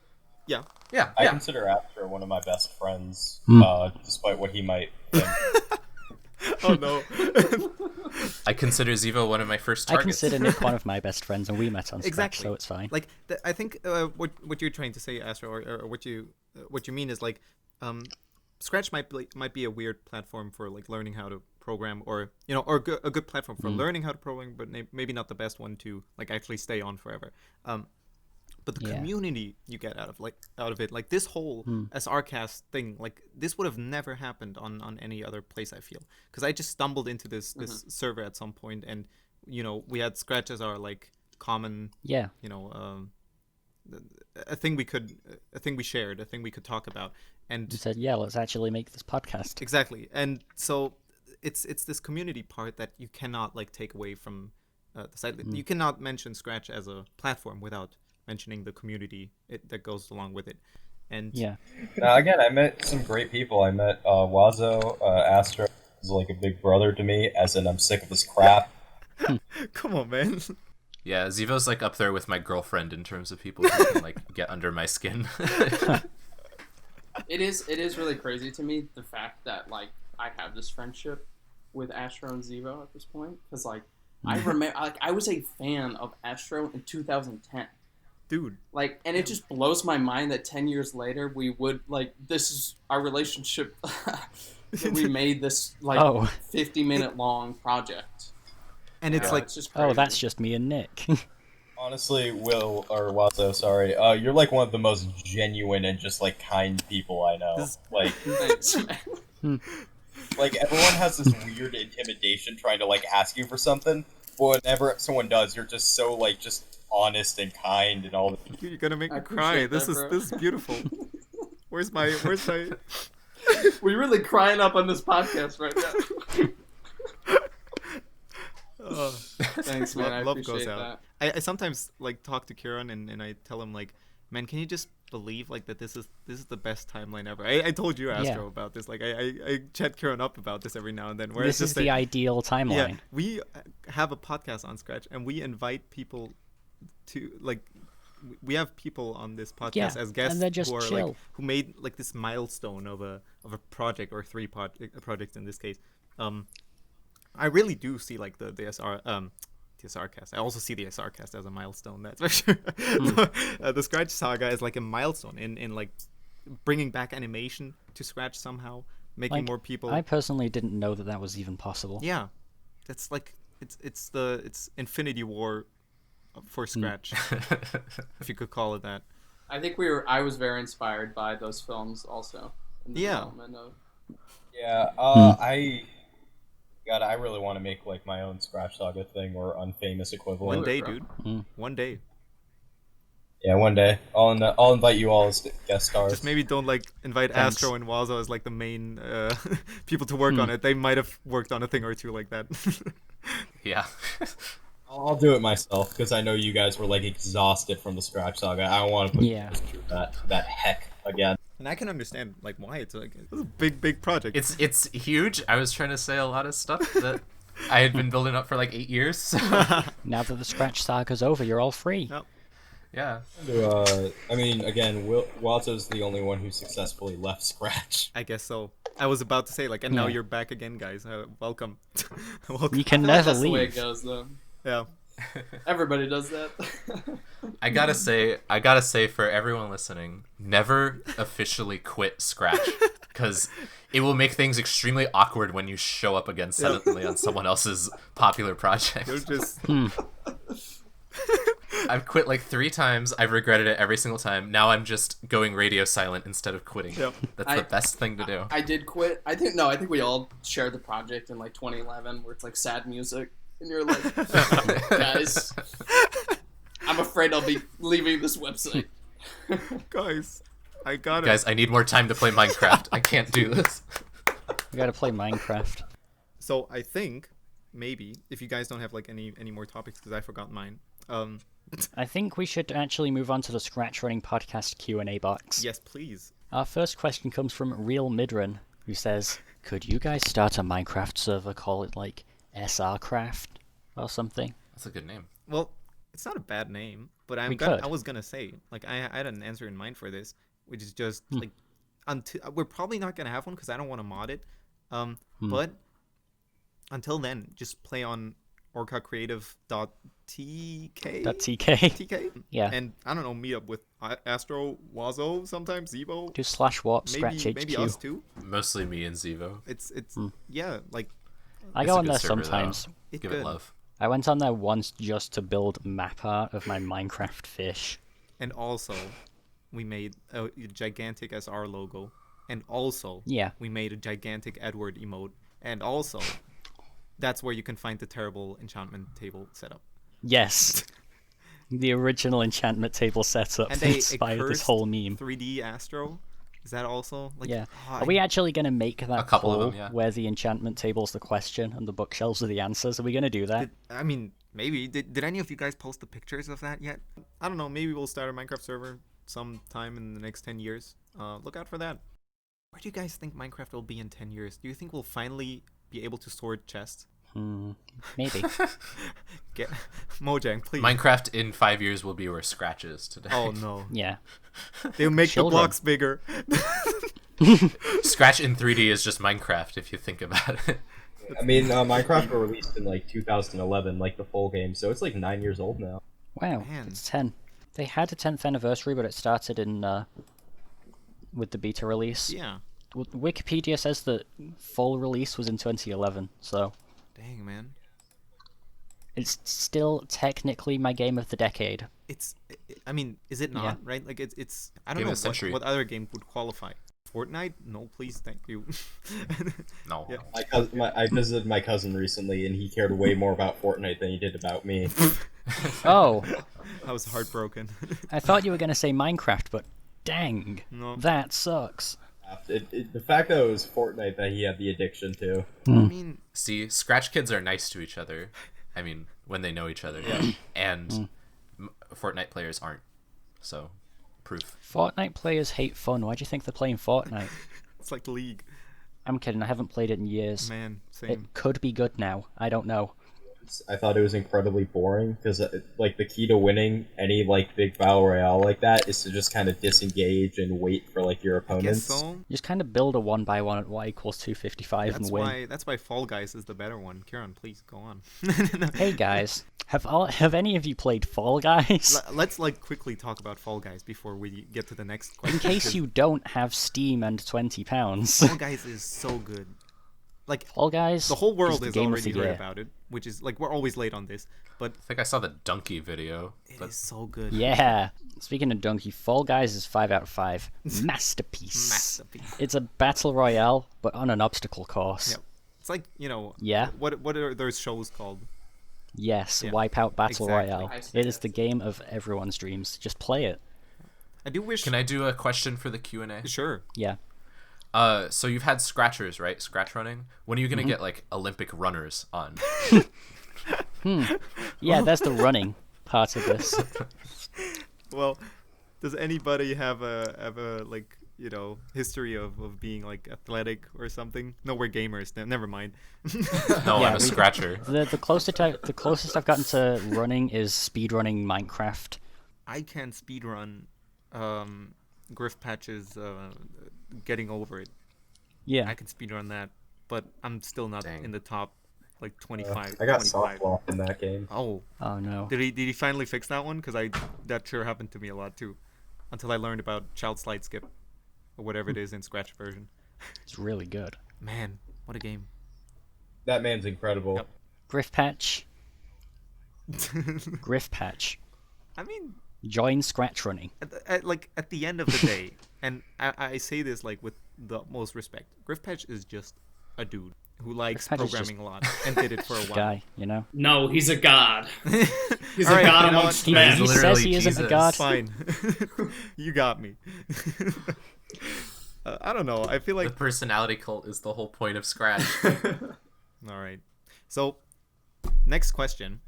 Yeah. Yeah, I yeah. consider Astro one of my best friends, Hmm. despite what he might think. Oh no. I consider Zevo one of my first I targets. consider Nick one of my best friends, and we met on Scratch, Exactly. so it's fine. Like I think what you're trying to say, Astro, or what you mean is like, Scratch might be a weird platform for like learning how to program, or or a good platform for learning how to program, but maybe not the best one to like actually stay on forever. But the Yeah. community you get out of it, like this whole SRCast thing, like this would have never happened on any other place. I feel because I just stumbled into this server at some point, and we had Scratch as our like common Yeah. a thing we shared, a thing we could talk about, and We said, yeah, let's actually make this podcast. exactly, and so it's this community part that you cannot like take away from the site. You cannot mention Scratch as a platform without mentioning the community that goes along with it, and Yeah. Now, again, I met some great people. I met Wazzo, Astro is like a big brother to me, as in I'm sick of this crap. come on, man. Yeah, Zevo's like up there with my girlfriend in terms of people who can like get under my skin. It is really crazy to me the fact that like I have this friendship with Astro and Zevo at this point, because like I remember like I was a fan of Astro in 2010. Dude, Like, and it just blows my mind that 10 years later we would like this is our relationship that we made this like Oh. 50-minute long project. and it's like It's just crazy. Oh, that's just me and Nick. Honestly, Will, or Wazzo, sorry, you're like one of the most genuine and just like kind people I know. This- Like, Thanks, man. like everyone has this weird intimidation trying to like ask you for something, but whenever someone does, you're just so like just honest and kind and all. you're gonna make I me cry. appreciate that, bro. This is beautiful. Where's my We're really crying up on this podcast right now. Thanks, man. I love appreciate goes out. that. I sometimes like talk to Kieran and I tell him like, man, can you just believe like that this is the best timeline ever? I told you, Astro, Yeah. about this. Like I chat Kieran up about this every now and then. Where This it's is just the like, ideal timeline. yeah, we have a podcast on Scratch and we invite people to like. We have people on this podcast Yeah, as guests and they're just who are chill. like who made like this milestone of a project or three projects in this case. I really do see like the SRCast. I also see the SRCast as a milestone. That's for sure. The Scratch Saga is like a milestone in like bringing back animation to Scratch somehow, making Like, more people. I personally didn't know that was even possible. Yeah, that's like it's Infinity War for Scratch, if you could call it that. I think I was very inspired by those films also. In the development of... Yeah, I really want to make like my own Scratch Saga thing or Unfamous equivalent. One day, dude. One day. Yeah, one day. I'll invite you all as guest stars. Just maybe don't like invite Thanks. Astro and Wazzo as like the main people to work on it. They might have worked on a thing or two like that. Yeah. I'll do it myself because I know you guys were like exhausted from the Scratch Saga. I don't want to put you guys through that heck again. And I can understand like why it's like it's a big project. It's huge. I was trying to say a lot of stuff that I had been building up for like 8 years. So. Now that the Scratch Saga's over, you're all free. Yep. Yeah. I mean, again, Wazzo's the only one who successfully left Scratch. I guess so. I was about to say like, and now you're back again, guys. Welcome. Welcome. You can I feel like never that's the way it leave. goes, though. Yeah. Everybody does that. I gotta say for everyone listening, never officially quit Scratch, because it will make things extremely awkward when you show up again suddenly on someone else's popular project. You're just. I've quit like 3 times. I've regretted it every single time. Now I'm just going radio silent instead of quitting. Yep. That's the best thing to do. I did quit. I think we all shared the project in like 2011, where it's like sad music, and you're like, guys, I'm afraid I'll be leaving this website. Guys, I got it. Guys, I need more time to play Minecraft. I can't do this. You gotta play Minecraft. So I think maybe if you guys don't have like any more topics, because I forgot mine. I think we should actually move on to the ScratchRunning Podcast Q&A box. Yes, please. Our first question comes from Real Midran, who says, "Could you guys start a Minecraft server, call it like SRCraft or something?" That's a good name. Well, it's not a bad name, but I was gonna say like I had an answer in mind for this, which is just like we're probably not gonna have one because I don't want to mod it. But until then, just play on orcacreative.tk. .tk. Yeah. And I don't know, meet up with Astro, Wazzo, sometimes Zevo. Do /warp Scratch maybe HQ. us too. Mostly me and Zevo. It's yeah, like I It's go a on good there server, though. sometimes. Give it love. I went on there once just to build map art of my Minecraft fish. And also, we made a gigantic SR logo. And also, we made a gigantic Edward emote. And also, that's where you can find the terrible enchantment table setup. Yes. The original enchantment table setup And that they inspired this whole meme. 3D Astro. Is that also like? Yeah. Oh, Are we actually going to make that A couple of poll them, yeah. where the enchantment table's the question and the bookshelves are the answers? Are we going to do that? I mean, maybe. Did any of you guys post the pictures of that yet? I don't know. Maybe we'll start a Minecraft server sometime in the next 10 years. Look out for that. Where do you guys think Minecraft will be in 10 years? Do you think we'll finally be able to sort chests? Maybe. Get Mojang, please. Minecraft in 5 years will be where Scratch is today. Oh no. Yeah. They'll make Children. the blocks bigger. Scratch in 3D is just Minecraft if you think about it. I mean, Minecraft was released in like 2011, like the full game, so it's like 9 years old now. Wow. Man. It's 10. They had a 10th anniversary, but it started in with the beta release. Yeah. Wikipedia says that full release was in 2011, so Dang, man. it's still technically my game of the decade. I mean, is it not, Yeah. right? Like it's I don't Game know of the century. what other game would qualify. Fortnite? No, please, thank you. No. Yeah. I visited my cousin recently, and he cared way more about Fortnite than he did about me. Oh, I was heartbroken. I thought you were going to say Minecraft, but dang, No. that sucks. The fact that it was Fortnite that he had the addiction to. I mean, See, Scratch kids are nice to each other. I mean, when they know each other. And Fortnite players aren't. So, proof. Fortnite players hate fun. Why do you think they're playing Fortnite? it's like League. I'm kidding, I haven't played it in years. Man, same. It could be good now. I don't know. I thought it was incredibly boring because like the key to winning any like big battle royale like that is to just kind of disengage and wait for like your I opponents. guess so. You just kind of build a 1x1 at y equals 255 and win. That's why Fall Guys is the better one. Kieran, please go on. Hey guys, have any of you played Fall Guys? Let's like quickly talk about Fall Guys before we get to the next question. In case you don't have Steam and £20. Fall Guys is so good. Like Fall Guys. the whole world is has the game of already the heard year. about it, which is like we're always late on this, but I think I saw the donkey video. it is so good. Yeah. Speaking of Donkey, Fall Guys is 5 out of 5. Masterpiece. Masterpiece. It's a battle royale, but on an obstacle course. Yep. It's like, Yeah. What are those shows called? Yes, Yeah, Wipeout Battle exactly. Royale. I see It is that. the game of everyone's dreams. Just play it. I do wish. Can I do a question for the Q&A? Sure. Yeah. So you've had scratchers, right? Scratch running. When are you gonna get like Olympic runners on? Yeah, that's the running part of this. Well, does anybody have a like history of being like athletic or something? No, we're gamers. Never mind. No, Yeah, I'm a scratcher. The closest I've gotten to running is speedrunning Minecraft. I can speedrun Griff Patch's Getting Over It. Yeah. I can speedrun that, but I'm still not Dang. in the top like 25. I got 25. soft locked in that game. Oh, Oh no. did he finally fix that one? Because that sure happened to me a lot too, until I learned about Child Slide Skip, or whatever it is in Scratch version. It's really good. Man, what a game! That man's incredible. Yep. Griff Patch. Griff Patch. I mean, Join Scratch Running. at the end of the day, and I say this like with the most respect, Griff Patch is just a dude who likes Griff Patch is programming a lot and did it for a while. Guy, you know? No, he's a god. He's All a right, god you know amongst He, men. he says literally he isn't a Jesus. god. Fine, you got me. I don't know. I feel The like personality cult is the whole point of Scratch. all right. So, next question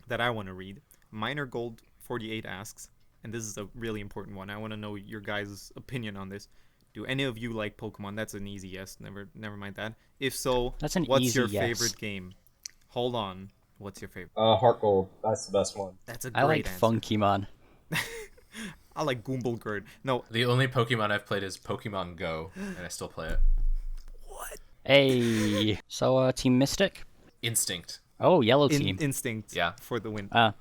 that I want to read. Minor Gold 48 asks, and this is a really important one. I want to know your guys' opinion on this. Do any of you like Pokemon? That's an easy yes. Never mind that. If so, That's an what's easy your yes. favorite game? Hold on. What's your favorite? Heart Gold. That's the best one. That's a great I like answer. Funky Man. I like Goomblegird. No, The only Pokemon I've played is Pokemon Go, and I still play it. Hey. So, Team Mystic? Instinct. Oh, Yellow Team. Instinct Yeah. for the win. Ah.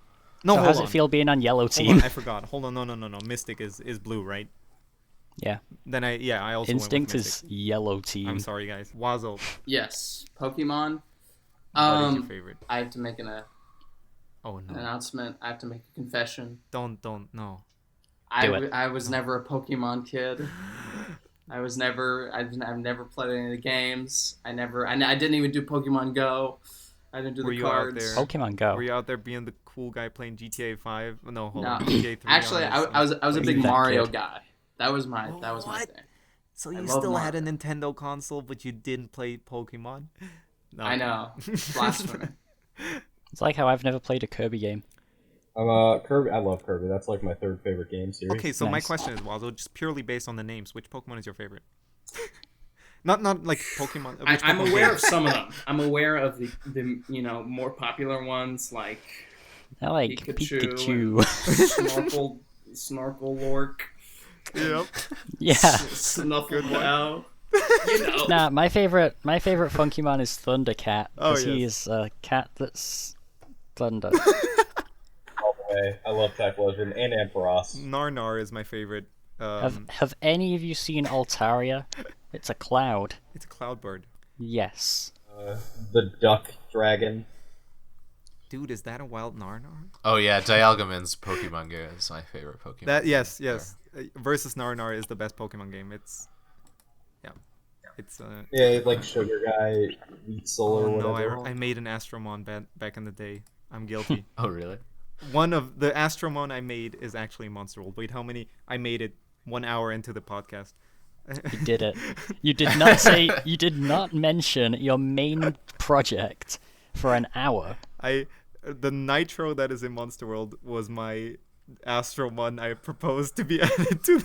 No, So hold how's on. it feel being on Yellow Hold Team? on, I forgot. Hold on, no. Mystic is blue, right? Yeah. Then I also Instinct went with is Mystic. Yellow Team. I'm sorry, guys. Wazzo, Yes, Pokemon. what is your favorite? I have to make an Oh no! announcement. I have to make a confession. Don't no. Do it. I was never a Pokemon kid. I've never played any of the games. I didn't even do Pokemon Go. I didn't do Were the you out cards. there? Pokemon Go. Were you out there being the cool guy playing GTA 5? No, hold No. on. GTA 3. Actually, on I was a Were big you that Mario kid? guy. That was my What? thing. So I you love still had a Mario. Nintendo console, but you didn't play Pokemon? No. I know. Blasphemy. It's like how I've never played a Kirby game. Kirby. I love Kirby. That's like my third favorite game series. Okay, so my Nice. question is, Wazo, just purely based on the names, which Pokemon is your favorite? not like Pokemon. Which I'm Pokemon aware game? of some of them. I'm aware of the more popular ones like I like Pikachu. Pikachu. Snorkel Lork, Yep. Yeah. Snufflebow. Nah, my favorite Funky Man is Thundercat Oh, because he yes. is a cat that's thunder. All the way. I love Tech Legend and Ampharos. Narnar is my favorite. Have any of you seen Altaria? It's a cloud. It's a cloud bird. Yes. The Duck Dragon. Dude, is that a wild Narnar? Oh yeah, Dialgamon's Pokemon Go is my favorite Pokemon. That yes. Versus Narnar is the best Pokemon game. It's Yeah, like Sugar Guy, Wheat Soul or oh no, whatever. I made an Astromon back in the day. I'm guilty. Oh really? One of the Astromon I made is actually Monster World. Wait, how many? I made it 1 hour into the podcast. You did it. You did not say. You did not mention your main project for an hour. The Nitro that is in Monster World was my Astromon I proposed to be added to.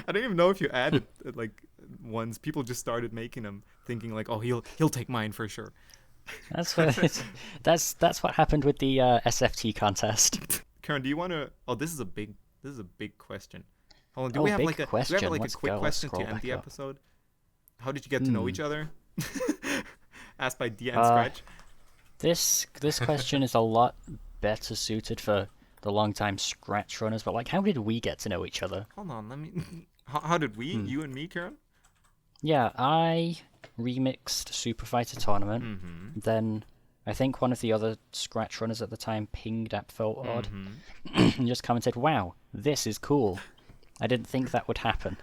I don't even know if you added like ones. People just started making them, thinking like, oh, he'll take mine for sure. That's what happened with the SFT contest. Karen, do you want to? Oh, this is a big question. Hold on, do Oh, we have big like a question. a Let's quick go. Let's question scroll to end back the up. episode? How did you get to know each other? Asked by Dia and Uh, Scratch. This question is a lot better suited for the long-time Scratch runners, but like, how did we get to know each other? Hold on, let me. How did we? You and me, Karen? Yeah, I remixed Super Fighter Tournament. Mm-hmm. Then I think one of the other Scratch runners at the time pinged Apfellord Mm-hmm. and just commented, "Wow, this is cool. I didn't think that would happen.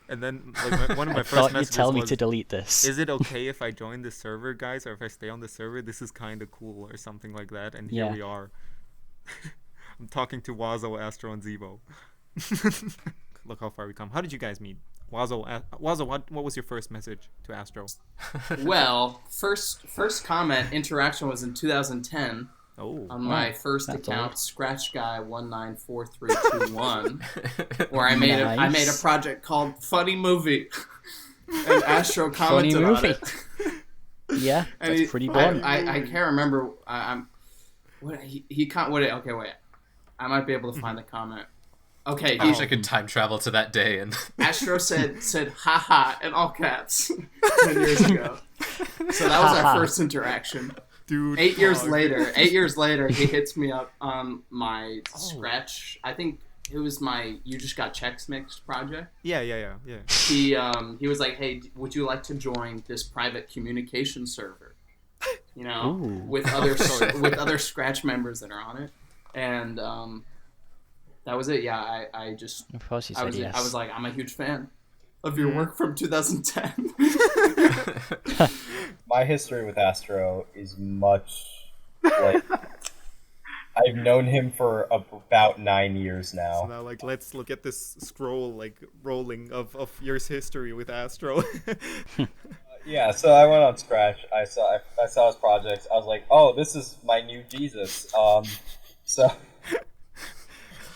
And then like one of my I first thought you'd messages tell me was, to delete this." "Is it okay if I join the server, guys, or if I stay on the server? This is kind of cool," or something like that. And here Yeah. we are. I'm talking to Wazzo, Astro, and Zevo. Look how far we come. How did you guys meet? Wazzo, what was your first message to Astro? Well, first comment interaction was in 2010 Oh. on my first that's account, old. Scratch Guy 194321, where I made a project called Funny Movie, and Astro Funny commented on movie. it. Yeah, And that's pretty blunt. I can't remember. I'm what he can't. What? Okay, wait. I might be able to find the comment. Okay, I wish I could time travel to that day and Astro said haha in all caps 10 years ago. So that was our first interaction. Dude. 8 years fuck. later, he hits me up on my Scratch. I think it was my You Just Got Checks Mixed project. Yeah. He was like, "Hey, would you like to join this private communication server? You know, Ooh. with other Scratch members that are on it." And that was it. Yeah, I just Of course you I said was yes. I was like, I'm a huge fan of your work from 2010. My history with Astro is much like I've known him for about 9 years So now. now, like, let's look at this scroll, like, rolling of years history with Astro. Yeah, so I went on Scratch. I saw his projects. I was like, oh, this is my new Jesus. So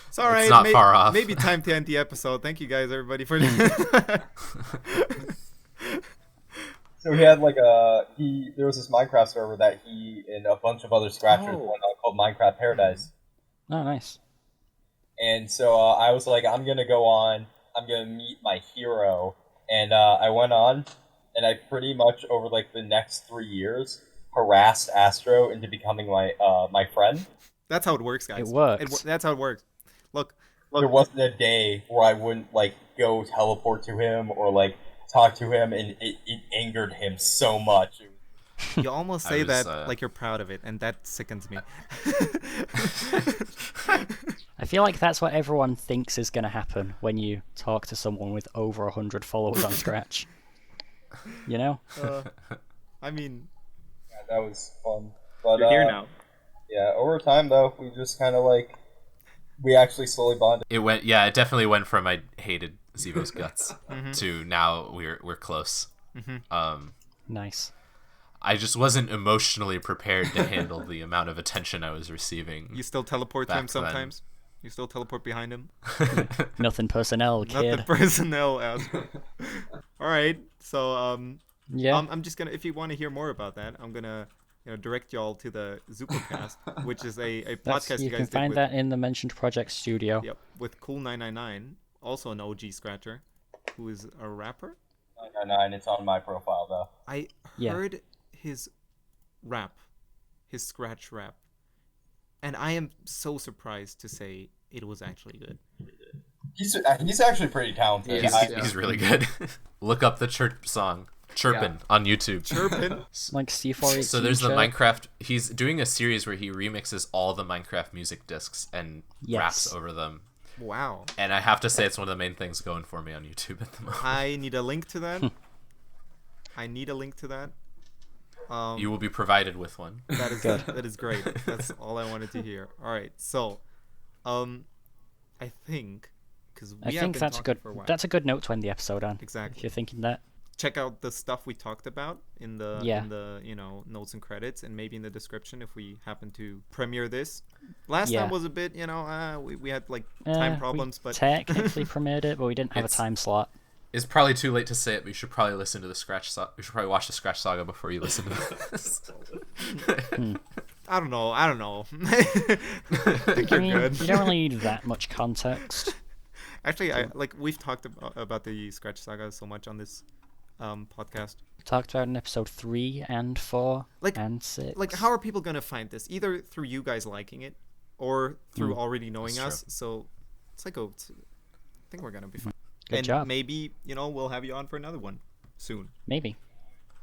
It's all right. It's not far off. Maybe time to end the episode. Thank you guys, everybody, for. So he had like there was this Minecraft server that he and a bunch of other Scratchers went on called Minecraft Paradise. Oh, nice. And so I was like, I'm gonna go on. I'm gonna meet my hero. And I went on, and I pretty much over like the next 3 years harassed Astro into becoming my friend. That's how it works, guys. It works. That's how it works. Look, There wasn't a day where I wouldn't like go teleport to him or like talk to him, and it angered him so much. you almost say I was, that like you're proud of it, and that sickens me. I feel like that's what everyone thinks is going to happen when you talk to someone with over 100 followers on Scratch. You know? I mean, Yeah, that was fun. But you're here now. yeah, over time though, we just kind of like we actually slowly bonded. it definitely went from I hated Zevo's guts to now we're close. Nice. I just wasn't emotionally prepared to handle the amount of attention I was receiving. You still teleport to him Back then. sometimes. You still teleport behind him. Nothing personnel, Not the kid. personnel Astro. All right, so Yeah. I'm just gonna. If you want to hear more about that, I'm gonna direct y'all to the ZupoCast, which is a podcast You you guys can did find with, that in the mentioned project studio. Yep, with Cool999, also an OG scratcher, who is a rapper. 999, it's on my profile though. I Yeah. heard his rap, his scratch rap, and I am so surprised to say it was actually good. He's actually pretty talented. Yes, I- yeah. He's really good. Look up the chirp song, Chirpin' on YouTube. Chirpin'. Like C418. So there's the chirp. Minecraft. He's doing a series where he remixes all the Minecraft music discs and Yes. raps over them. Wow. And I have to say, it's one of the main things going for me on YouTube at the moment. I need a link to that. I need a link to that. You will be provided with one. That is that is great. That's all I wanted to hear. All right, so, I think because we I have think been that's a talking good for a while. that's a good note to end the episode on. Exactly. If you're thinking that. Check out the stuff we talked about in the Yeah. notes and credits, and maybe in the description if we happen to premiere this. Last Yeah. time was a bit, we had like time We problems, but technically premiered it, but we didn't have It's- a time slot. It's probably too late to say it, but you should probably listen to the Scratch Saga. You should probably watch the Scratch Saga before you listen to this. I don't know. I think I you're mean, good. you don't really need that much context. Actually, we've talked about the Scratch Saga so much on this podcast. Talked about in episode 3 and 4 Like- and 6. Like, how are people gonna find this? Either through you guys liking it, or through already knowing That's us. So it's like, I think we're gonna be fine. Good and job. maybe we'll have you on for another one soon. Maybe.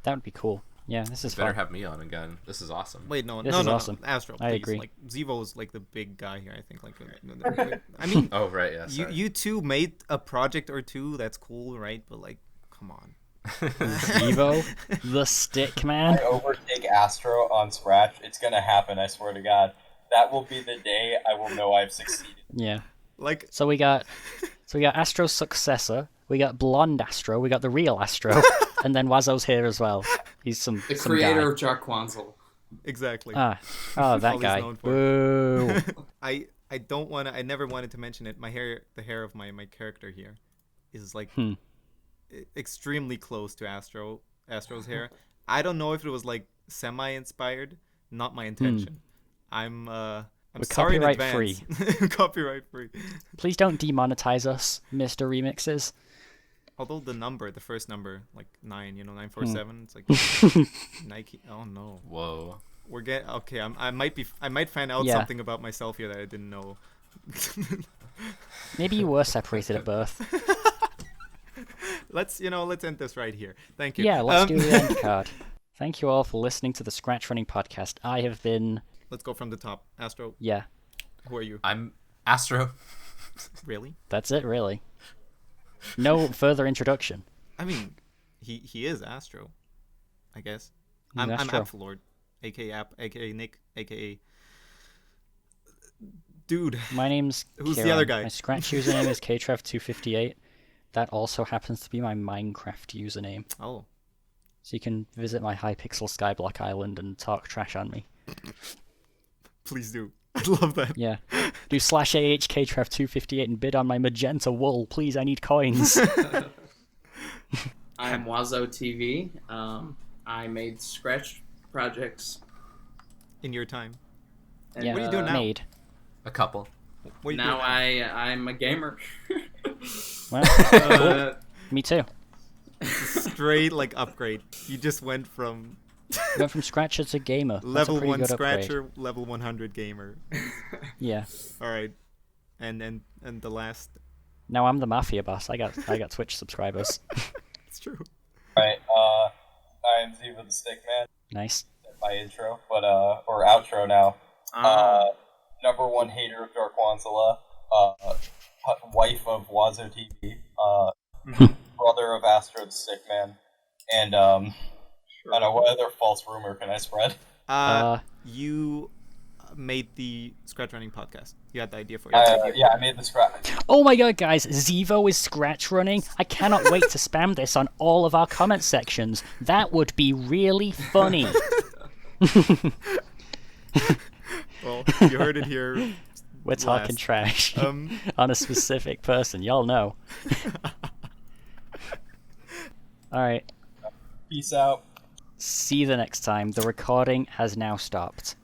That would be cool. Yeah, this is Better fun. have me on again. This is awesome. Wait, no, This no, is no, awesome. no. Astro, I please. agree. Like, Zevo's like the big guy here. I think. Like, I mean, Oh right, yeah. Sorry. you two made a project or two. That's cool, right? But like, come on. Evo, the stick man. I overtake Astro on Scratch. It's gonna happen, I swear to God. That will be the day I will know I've succeeded. Yeah. Like, So we got Astro's successor. We got Blonde Astro. We got the real Astro, and then Wazzo's here as well. He's some The some creator guy. of Jack Quanzel. exactly. Oh, All that he's guy. known for. Boo. I don't want to. I never wanted to mention it. The hair of my character here, is like extremely close to Astro's hair. I don't know if it was like semi-inspired. Not my intention. I'm We're sorry in copyright advance. Copyright free. Please don't demonetize us, Mr. Remixes. Although the first number, like 947. It's like Nike. Oh no. Whoa. We're getting okay. I might find out Yeah. something about myself here that I didn't know. Maybe you were separated at birth. Let's end this right here. Thank you. Yeah, let's do the end card. Thank you all for listening to the Scratch Running Podcast. I have been... Let's go from the top. Astro, Yeah, who are you? I'm Astro. Really? that's it, really. No further introduction. I mean, he is Astro, I guess. He's I'm Astro. Apfellord, aka Nick, aka Dude. My name's Who's the Kieran. other guy? My Scratch username is KTrev258. That also happens to be my Minecraft username. Oh, So you can visit my Hypixel Skyblock Island and talk trash on me. please do. I'd love that. Yeah. Do /AHKTrev258 and bid on my magenta wool. Please, I need coins. I'm WazzoTV. I made Scratch projects. In your time. And, Yeah, What are you doing now? Made. A couple. What are you Now doing I'm a gamer. Well, Uh, me too. Straight like upgrade. You just went from Went from Scratcher to Gamer. That's a level pretty 1 good upgrade. Scratcher, level 100 gamer. Yeah. All right. And the last. Now I'm the Mafia boss. I got Twitch subscribers. It's true. Right, I'm Zevo the Stick Man. Nice. My intro, but or outro now. Number one hater of Dark Wanzilla, wife of WazzoTV, brother of Astro the Stick Man, and I don't know, what other false rumor can I spread? You made the Scratch Running Podcast. You had the idea for it. Yeah, I made the scratch. Oh my god, guys, Zevo is Scratch Running. I cannot wait to spam this on all of our comment sections. That would be really funny. Well, you heard it here. We're talking last. trash Um, on a specific person. Y'all know. Alright. Peace out. See you the next time. The recording has now stopped.